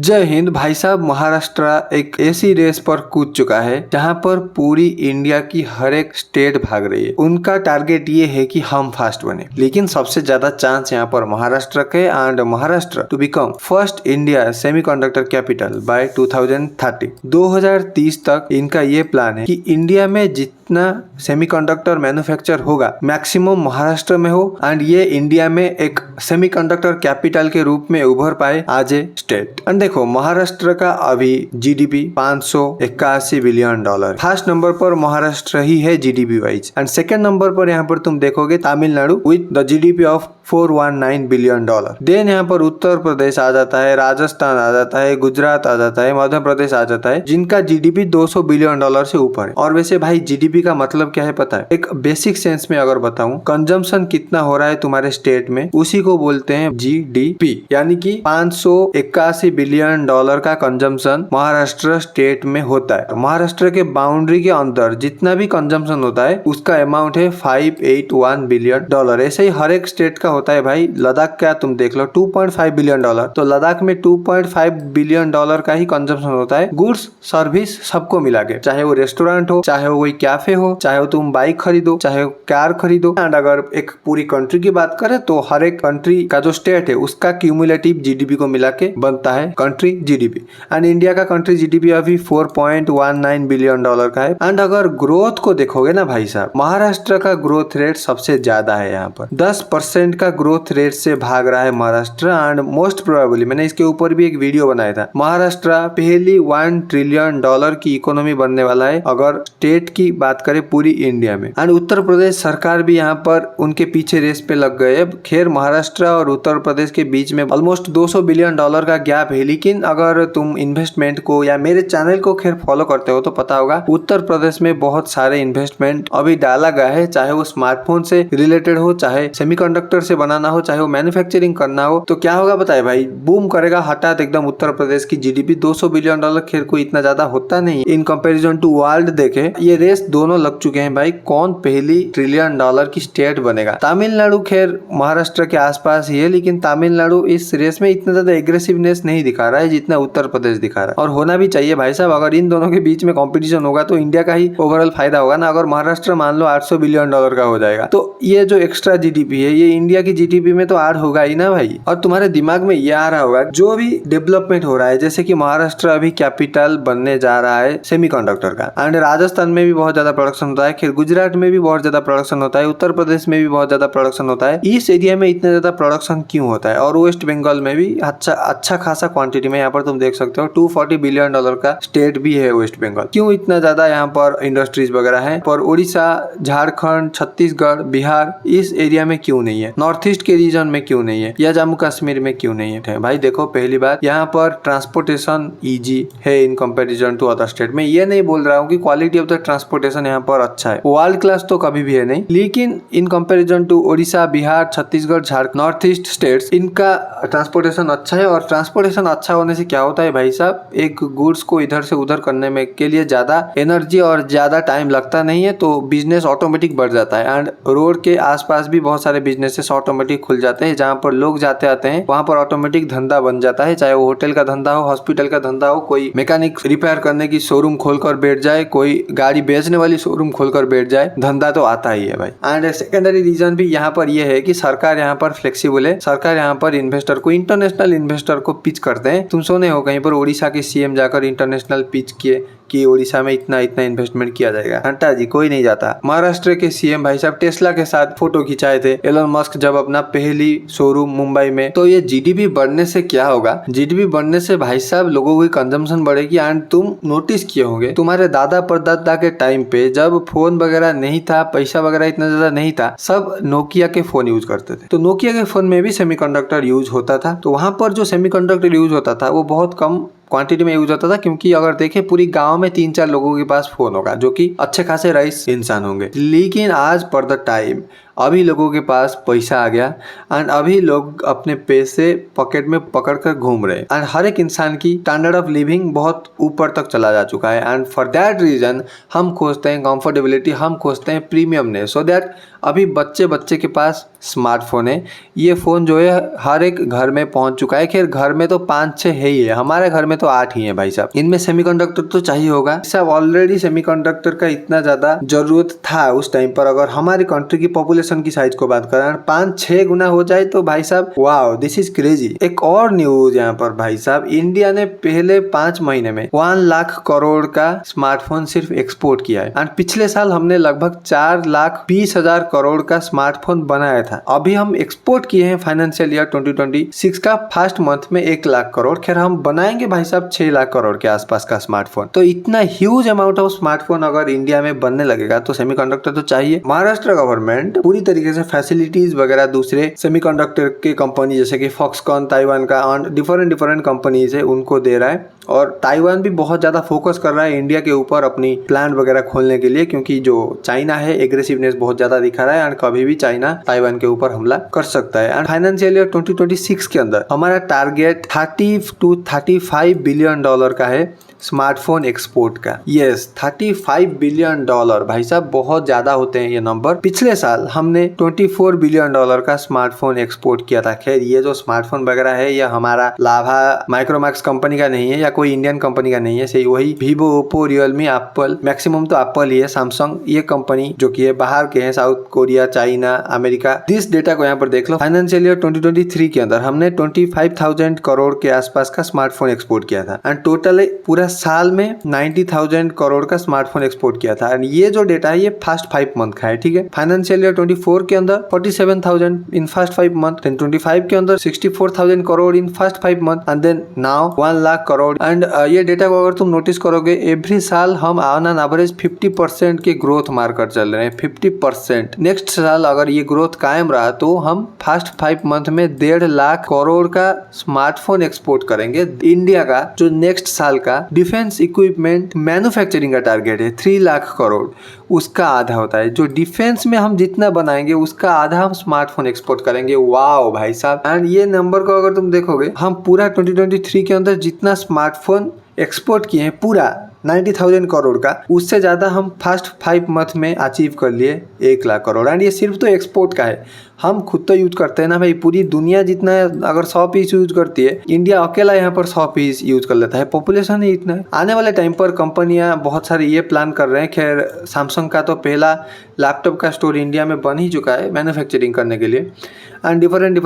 जय हिंद भाई साहब। महाराष्ट्र एक ऐसी रेस पर कूद चुका है जहां पर पूरी इंडिया की हर एक स्टेट भाग रही है। उनका टारगेट ये है कि हम फास्ट बने, लेकिन सबसे ज्यादा चांस यहाँ पर महाराष्ट्र के and Maharashtra to become first India semiconductor capital by 2030। 2030 तक इनका ये प्लान है कि इंडिया में जितना सेमीकंडक्टर मैन्युफैक्चर होगा मैक्सिमम महाराष्ट्र में हो एंड ये इंडिया में एक सेमीकंडक्टर कैपिटल के रूप में उभर पाए आज ए स्टेट। एंड देखो, महाराष्ट्र का अभी GDP 581 billion dollar. First number पर महाराष्ट्र ही है GDP wise and second number पर यहाँ पर तुम देखोगे Tamil Nadu with the GDP of 419 billion dollar. Then यहाँ पर उत्तर प्रदेश आ जाता है, राजस्थान आ जाता है, गुजरात आ जाता है, मध्य प्रदेश आ जाता है, जिनका जीडीपी 200 बिलियन डॉलर से ऊपर है। और वैसे भाई जीडीपी का मतलब क्या है पता है? एक बेसिक सेंस में अगर बताऊं, कंजम्पशन कितना हो रहा है तुम्हारे स्टेट में, उसी को बोलते हैं जीडीपी। यानी कि 581 बिलियन डॉलर का कंजम्पशन महाराष्ट्र स्टेट में होता है। महाराष्ट्र के बाउंड्री के अंदर जितना भी कंजम्पशन होता है उसका अमाउंट है 581 बिलियन डॉलर। ऐसे ही हर एक स्टेट का होता है भाई। लद्दाख का तुम देख लो 2.5 बिलियन डॉलर, तो लद्दाख में 2.5 बिलियन डॉलर का ही कंजम्पशन होता है, गुड्स सर्विस सबको मिला के। चाहे वो रेस्टोरेंट हो, चाहे वो कोई कैफे हो, चाहे वो तुम बाइक खरीदो, चाहे वो कार खरीदो। एंड अगर एक पूरी कंट्री की बात करें तो हर एक कंट्री का जो स्टेट है उसका क्यूमुलेटिव जीडीपी को मिला के बनता है कंट्री जीडीपी। एंड इंडिया का कंट्री जीडीपी अभी 4.19 बिलियन डॉलर का है। एंड अगर ग्रोथ को देखोगे ना भाई साहब, महाराष्ट्र का ग्रोथ रेट सबसे ज्यादा है। यहाँ पर 10% का ग्रोथ रेट से भाग रहा है महाराष्ट्र। एंड मोस्ट प्रोबेबली मैंने इसके ऊपर भी एक वीडियो बनाया था, महाराष्ट्र पहली 1 ट्रिलियन डॉलर की इकोनॉमी बनने वाला है अगर स्टेट की बात करें पूरी इंडिया में। एंड उत्तर प्रदेश सरकार भी यहाँ पर उनके पीछे रेस पे लग गए। खैर महाराष्ट्र और उत्तर प्रदेश के बीच में ऑलमोस्ट 200 बिलियन डॉलर का गैप है, लेकिन अगर तुम इन्वेस्टमेंट को या मेरे चैनल को खैर फॉलो करते हो तो पता होगा उत्तर प्रदेश में बहुत सारे इन्वेस्टमेंट अभी डाला गया है, चाहे वो स्मार्टफोन से रिलेटेड हो, चाहे सेमीकंडक्टर से बनाना हो, चाहे वो मैन्युफैक्चरिंग करना हो। तो क्या होगा बताए भाई, बूम करेगा हठात एकदम उत्तर प्रदेश की जीडीपी। 200 बिलियन डॉलर खैर कोई इतना ज्यादा होता नहीं इन कंपैरिजन टू वर्ल्ड। देखे ये रेस दोनों लग चुके हैं भाई, कौन पहली ट्रिलियन डॉलर की स्टेट बनेगा। तमिलनाडु खैर महाराष्ट्र के आसपास ही है, लेकिन तमिलनाडु इस रेस में इतना ज्यादा एग्रेसिवनेस नहीं दिखा रहा है जितना उत्तर प्रदेश दिखा रहा है। और होना भी चाहिए भाई साहब, अगर इन दोनों के बीच में कंपटीशन होगा तो इंडिया का ही ओवरऑल फायदा होगा ना। अगर महाराष्ट्र मान लो 800 बिलियन डॉलर का हो जाएगा तो ये जो एक्स्ट्रा जीडीपी है ये इंडिया की जीडीपी में तो ऐड होगा ही ना भाई। और तुम्हारे दिमाग में ये आ रहा होगा जो भी डेवलपमेंट हो रहा है, जैसे कि महाराष्ट्र अभी कैपिटल बनने जा रहा है सेमीकंडक्टर का, एंड राजस्थान में भी बहुत ज्यादा प्रोडक्शन होता है, फिर गुजरात में भी बहुत ज्यादा प्रोडक्शन होता है, उत्तर प्रदेश में भी बहुत ज्यादा प्रोडक्शन होता है। इस एरिया में इतना ज्यादा प्रोडक्शन क्यों होता है? और वेस्ट बंगाल में भी अच्छा खासा क्वांटिटी में, यहाँ पर तुम देख सकते हो 240 बिलियन डॉलर का स्टेट भी है वेस्ट बंगाल। क्यों इतना ज्यादा यहाँ पर इंडस्ट्रीज वगैरह है? पर उड़ीसा, झारखंड, छत्तीसगढ़, बिहार इस एरिया में क्यों नहीं है? नॉर्थ ईस्ट के रीजन में क्यों नहीं है? या जम्मू कश्मीर में क्यों नहीं है? भाई देखो, पहली बात यहाँ पर ट्रांसपोर्टेशन इजी है in comparison to other state में। ये नहीं बोल रहा हूँ कि क्वालिटी ऑफ द ट्रांसपोर्टेशन यहाँ पर अच्छा है, वर्ल्ड क्लास तो कभी भी है नहीं, लेकिन in comparison to Orissa, Bihar, Chhattisgarh, Jharkhand, north east states, इनका ट्रांसपोर्टेशन अच्छा है। और ट्रांसपोर्टेशन अच्छा होने से क्या होता है भाई साहब, एक गुड्स को इधर से उधर करने में के लिए ज्यादा एनर्जी और ज्यादा टाइम लगता नहीं है, तो बिजनेस ऑटोमेटिक बढ़ जाता है। एंड रोड के आसपास भी बहुत सारे बिजनेसेस ऑटोमेटिक खुल जाते हैं, जहाँ पर लोग जाते आते हैं वहाँ पर ऑटोमेटिक धंधा बन जाता है। चाहे वो होटल का धंधा हो, हॉस्पिटल का धंधा हो, कोई मैकेनिक रिपेयर करने की शोरूम खोलकर बैठ जाए, कोई गाड़ी बेचने वाली शोरूम खोलकर बैठ जाए, धंधा तो आता ही है भाई। एंड सेकेंडरी रीजन भी यहाँ पर यह है कि सरकार यहाँ पर फ्लेक्सिबल है। सरकार यहाँ पर इन्वेस्टर को, इंटरनेशनल इन्वेस्टर को पिच करते हैं। तुम सुने हो कहीं पर उड़ीसा के सीएम जाकर इंटरनेशनल पिच किए कि उड़ीसा में इतना इन्वेस्टमेंट किया जाएगा। हटा जी, कोई नहीं जाता। महाराष्ट्र के सीएम भाई साहब टेस्ला के साथ फोटो खिंचाए थे एलन मस्क जब अपना पहली शोरूम मुंबई में। तो ये जीडीपी बढ़ने से क्या होगा? जीडीपी बढ़ने से भाई साहब लोगों की कंजम्पशन बढ़ेगी। एंड तुम नोटिस किए होंगे तुम्हारे दादा परदादा के टाइम पे जब फोन वगैरह नहीं था, पैसा वगैरह इतना ज्यादा नहीं था, सब नोकिया के फोन यूज करते थे। तो नोकिया के फोन में भी सेमीकंडक्टर यूज होता था। तो वहां पर जो सेमीकंडक्टर यूज होता था वो बहुत कम क्वांटिटी में यूज होता था, क्योंकि अगर देखें पूरी गांव में 3-4 लोगों के पास फोन होगा जो कि अच्छे खासे रईस इंसान होंगे। लेकिन आज पर द टाइम अभी लोगों के पास पैसा आ गया एंड अभी लोग अपने पैसे पॉकेट में पकड़ कर घूम रहे एंड हर एक इंसान की स्टैंडर्ड ऑफ लिविंग बहुत ऊपर तक चला जा चुका है एंड फॉर दैट रीजन हम खोजते हैं कंफर्टेबिलिटी, हम खोजते हैं प्रीमियमनेस, सो दैट अभी बच्चे के पास स्मार्टफोन है। ये फ़ोन जो है हर एक घर में पहुंच चुका है। खैर घर में तो 5-6 है ही है, हमारे घर में तो 8 ही है भाई साहब। इनमें सेमीकंडक्टर तो चाहिए होगा सब। ऑलरेडी सेमीकंडक्टर का इतना ज़्यादा जरूरत था उस टाइम पर। अगर हमारी कंट्री की पॉपुलेशन की साइज को बात करें 5-6 गुना हो जाए तो भाई साहब वाओ, दिस इज क्रेजी। एक और न्यूज यहाँ पर भाई साहब, इंडिया ने पहले 5 महीने में 1 लाख करोड़ का स्मार्टफोन सिर्फ एक्सपोर्ट किया है एंड पिछले साल हमने लगभग 4,20,000 करोड़ का स्मार्टफोन बनाया था। अभी हम एक्सपोर्ट किए हैं फाइनेंशियल ईयर 2026 का फर्स्ट मंथ में 1 लाख करोड़। खैर हम बनाएंगे भाई साहब 6 लाख करोड़ के आसपास का स्मार्टफोन। तो इतना ह्यूज अमाउंट ऑफ स्मार्टफोन अगर इंडिया में बनने लगेगा तो सेमीकंडक्टर तो चाहिए। महाराष्ट्र गवर्नमेंट पूरी तरीके से फैसिलिटीज वगैरह दूसरे सेमीकंडक्टर के कंपनी जैसे कि फॉक्सकॉन ताइवान का और डिफरेंट कंपनीज है उनको दे रहा है। और ताइवान भी बहुत ज्यादा फोकस कर रहा है इंडिया के ऊपर अपनी प्लांट वगैरह खोलने के लिए, क्योंकि जो चाइना है एग्रेसिवनेस बहुत ज्यादा दिखा रहा है एंड कभी भी चाइना ताइवान के ऊपर हमला कर सकता है। एंड फाइनेंशियल ईयर 2026 के अंदर हमारा टारगेट 30 to 35 बिलियन डॉलर का है स्मार्टफोन एक्सपोर्ट का। यस, 35 बिलियन डॉलर भाई साहब बहुत ज्यादा होते हैं ये नंबर। पिछले साल हमने 24 बिलियन डॉलर का स्मार्टफोन एक्सपोर्ट किया था। खैर ये जो स्मार्टफोन वगैरह है ये हमारा लाभा माइक्रोमैक्स कंपनी का नहीं है या कोई इंडियन कंपनी का नहीं है, सही वही Vivo, Oppo, Realme, Apple, maximum तो एप्पल ही है, सैमसंग, ये कंपनी जो कि है बाहर के हैं, south Korea, China, America. This data को यहाँ पर देख लो। फाइनेंशियल ईयर 2023 के अंदर हमने 25,000 करोड़ के आसपास का स्मार्टफोन एक्सपोर्ट किया था एंड टोटल पूरा साल में 90,000 करोड़ का स्मार्टफोन एक्सपोर्ट किया था। एंड ये जो डेटा है ये फर्स्ट 5 मंथ का है, ठीक है। फाइनेंशियल ईयर 24 के अंदर 47,000 इन फर्स्ट 5 मंथ, देन 25 के अंदर 64,000 crore in first 5 month and then now 1 lakh crore. And ये डेटा को अगर तुम नोटिस करोगे एवरी साल हम ऑन एन एवरेज 50% के ग्रोथ मारकर चल रहे हैं, 50%। नेक्स्ट साल अगर ये ग्रोथ कायम रहा तो हम फर्स्ट 5 मंथ में 1.5 लाख करोड़ का स्मार्टफोन एक्सपोर्ट करेंगे। इंडिया का जो नेक्स्ट साल का डिफेंस इक्विपमेंट मैन्युफैक्चरिंग का टारगेट है 3 लाख करोड़, उसका आधा होता है। जो डिफेंस में हम जितना बनाएंगे उसका आधा हम स्मार्टफोन एक्सपोर्ट करेंगे। वाओ भाई साहब। एंड ये नंबर को अगर तुम देखोगे हम पूरा 2023 के अंदर जितना स्मार्टफोन एक्सपोर्ट किए हैं पूरा 90,000 करोड़ का, उससे ज़्यादा हम फर्स्ट 5 मंथ में अचीव कर लिए 1 लाख करोड़। एंड ये सिर्फ तो एक्सपोर्ट का है, हम खुद तो यूज करते हैं ना भाई। पूरी दुनिया जितना अगर 100 पीस यूज करती है, इंडिया अकेला यहाँ पर 100 पीस यूज कर लेता है, पॉपुलेशन ही इतना है। आने वाले टाइम पर कंपनियां बहुत सारी ये प्लान कर रहे हैं। खैर सैमसंग का तो पहला लैपटॉप का स्टोर इंडिया में बन ही चुका है मैन्युफैक्चरिंग करने के लिए। एंड डिफरेंट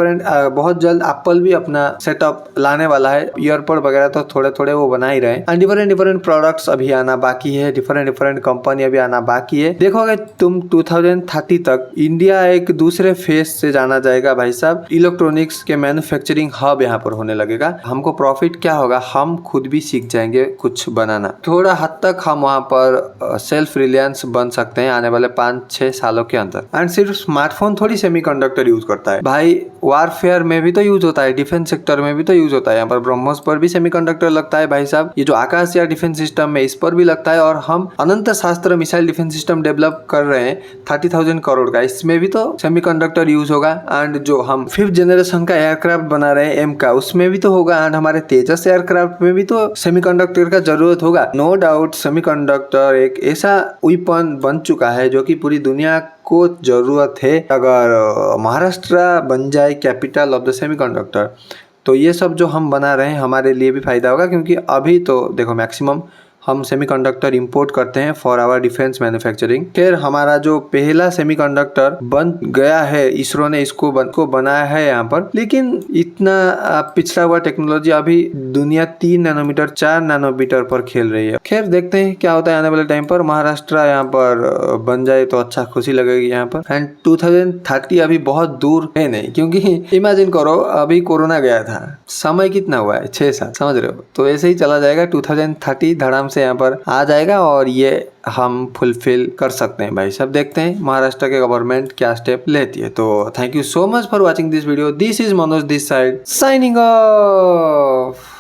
बहुत जल्द एप्पल भी अपना सेटअप लाने वाला है। ईयरपॉड वगैरह तो थोड़े थोड़े वो बना ही रहे हैं। एंड डिफरेंट प्रोडक्ट्स अभी आना बाकी है, डिफरेंट कंपनी अभी आना बाकी है। देखोगे तुम 2030 तक इंडिया एक दूसरे फेस से जाना जाएगा भाई साहब। इलेक्ट्रॉनिक्स के मैन्युफैक्चरिंग हब यहाँ पर होने लगेगा। हमको प्रॉफिट क्या होगा, हम खुद भी सीख जाएंगे कुछ बनाना। थोड़ा हद तक हम वहाँ पर सेल्फ रिलायंस बन सकते हैं आने वाले 5-6 सालों के अंदर। एंड सिर्फ स्मार्टफोन थोड़ी सेमीकंडक्टर यूज करता है भाई, वारफेयर में भी तो यूज होता है, डिफेंस सेक्टर में भी तो यूज होता है। यहाँ पर ब्रह्मोस पर भी सेमीकंडक्टर लगता है भाई साहब। ये जो आकाश या डिफेंस सिस्टम है इस पर भी लगता है। और हम अनंत शास्त्र मिसाइल डिफेंस सिस्टम डेवलप कर रहे हैं 30,000 करोड़ का, इसमें भी तो सेमीकंडक्टर यूज होगा। एंड जो हम 5th जनरेशन का एयरक्राफ्ट बना रहे हैं एम का, उसमें भी तो होगा। एंड हमारे तेजस एयरक्राफ्ट में भी तो सेमीकंडक्टर का जरूरत होगा। नो डाउट सेमीकंडक्टर एक ऐसा वेपन बन चुका है जो कि पूरी दुनिया को जरूरत है। अगर महाराष्ट्र बन जाए कैपिटल ऑफ द सेमीकंडक्टर तो ये सब जो हम बना रहे हैं हमारे लिए भी फायदा होगा, क्योंकि अभी तो देखो मैक्सिमम हम सेमीकंडक्टर इंपोर्ट करते हैं फॉर आवर डिफेंस मैन्युफैक्चरिंग। फिर हमारा जो पहला सेमीकंडक्टर बन गया है, इसरो ने इसको बनाया है यहाँ पर, लेकिन इतना पिछड़ा हुआ टेक्नोलॉजी अभी दुनिया 3 नैनोमीटर 4 नैनोमीटर पर खेल रही है। खैर देखते हैं क्या होता है आने वाले टाइम पर। महाराष्ट्र यहाँ पर बन जाए तो अच्छा, खुशी लगेगी यहाँ पर। एंड 2030 अभी बहुत दूर है नहीं, क्योंकि इमेजिन करो अभी कोरोना गया था, समय कितना हुआ है 6 साल, समझ रहे हो। तो ऐसे ही चला जाएगा, 2030 धड़ाम से यहाँ पर आ जाएगा और ये हम फुलफिल कर सकते हैं भाई साहब। देखते हैं महाराष्ट्र के गवर्नमेंट क्या स्टेप लेती है। तो thank you so much for watching this video. This is Manoj this side signing off.